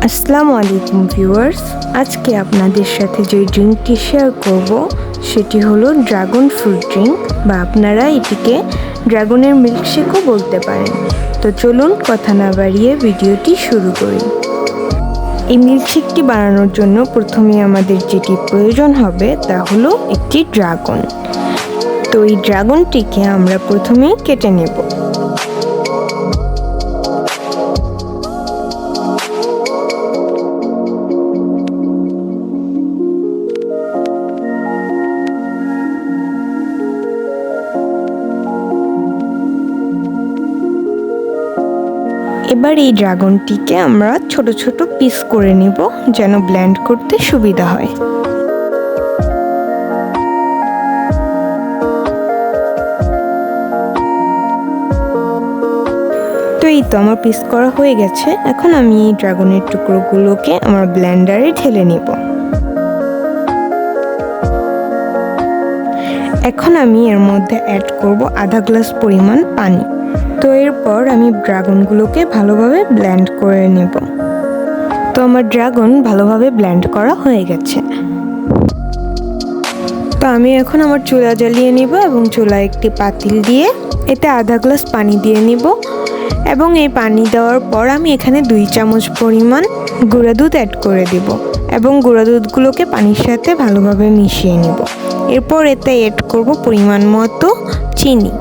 আসসালামু আলাইকুম ভিউয়ার্স, আজকে আপনাদের সাথে যে ড্রিঙ্কটি শেয়ার করব সেটি হলো ড্রাগন ফ্রুট ড্রিঙ্ক, বা আপনারা এটিকে ড্রাগনের মিল্কশেকও বলতে পারেন। তো চলুন কথা না বাড়িয়ে ভিডিওটি শুরু করি। এই মিল্কশেকটি বানানোর জন্য প্রথমে আমাদের যেটি প্রয়োজন হবে তা হলো একটি ড্রাগন। তো এই ড্রাগনটিকে আমরা প্রথমেই কেটে নেব। এবার এই ড্রাগনটিকে আমরা ছোট ছোট পিস করে নিব, যেন ব্লেন্ড করতে সুবিধা হয়। তো এই তো আমার পিস করা হয়ে গেছে। এখন আমি এই ড্রাগনের টুকরোগুলোকে আমার ব্লেন্ডারে ঢেলে নিব। এখন আমি এর মধ্যে অ্যাড করব আধা গ্লাস পরিমাণ পানি। তো এরপর আমি ড্রাগনগুলোকে ভালোভাবে ব্লেন্ড করে নেব। তো আমার ড্রাগন ভালোভাবে ব্লেন্ড করা হয়ে গেছে। তো আমি এখন আমার চুলা জ্বালিয়ে নিব এবং চুলায় একটি পাতিল দিয়ে এতে আধা গ্লাস পানি দিয়ে নিব, এবং এই পানি দেওয়ার পর আমি এখানে 2 চামচ পরিমাণ গুঁড়া দুধ অ্যাড করে দিব এবং গুঁড়া দুধগুলোকে পানির সাথে ভালোভাবে মিশিয়ে নিব। এরপর এতে অ্যাড করব পরিমাণ মতো চিনি।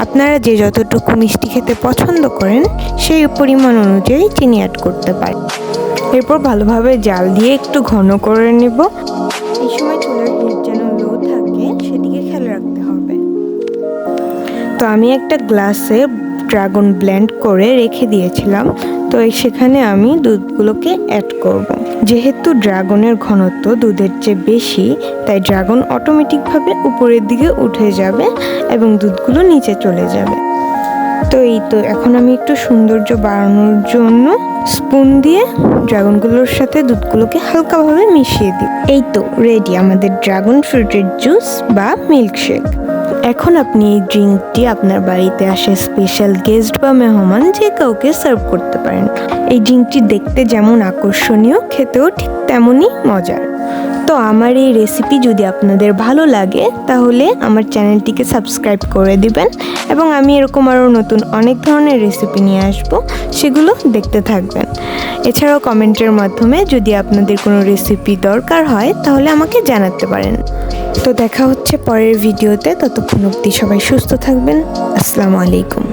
আপনারা যে যতটুকু মিষ্টি খেতে পছন্দ করেন সেই পরিমাণ অনুযায়ী চিনি অ্যাড করতে পারেন। এরপর ভালোভাবে জাল দিয়ে একটু ঘন করে নেব। এই সময় চুলার হিট যেন লো থাকে সেদিকে খেয়াল রাখতে হবে। তো আমি একটা গ্লাসে ড্রাগন ব্লেন্ড করে রেখে দিয়েছিলাম, তো সেখানে আমি দুধগুলোকে অ্যাড করব। যেহেতু ড্রাগনের ঘনত্ব দুধের চেয়ে বেশি, তাই ড্রাগন অটোমেটিকভাবে উপরের দিকে উঠে যাবে এবং দুধগুলো নিচে চলে যাবে। তো এই তো এখন আমি একটু সৌন্দর্য বাড়ানোর জন্য স্পুন দিয়ে ড্রাগনগুলোর সাথে দুধগুলোকে হালকাভাবে মিশিয়ে দিই। এই তো রেডি আমাদের ড্রাগন ফ্রুটের জুস বা মিল্কশেক। এখন আপনি এই ড্রিঙ্কটি আপনার বাড়িতে আসে স্পেশাল গেস্ট বা মেহমান যে কাউকে সার্ভ করতে পারেন। এই ড্রিঙ্কটি দেখতে যেমন আকর্ষণীয়, খেতেও ঠিক তেমনই মজার। তো আমার এই রেসিপি যদি আপনাদের ভালো লাগে তাহলে আমার চ্যানেলটিকে সাবস্ক্রাইব করে দিবেন, এবং আমি এরকম আরও নতুন অনেক ধরনের রেসিপি নিয়ে আসব, সেগুলো দেখতে থাকবেন। এছাড়াও কমেন্টের মাধ্যমে যদি আপনাদের কোনো রেসিপি দরকার হয় তাহলে আমাকে জানাতে পারেন। তো দেখা হচ্ছে পরের ভিডিওতে। ততক্ষণ অবধি সবাই সুস্থ থাকবেন। আসসালামু আলাইকুম।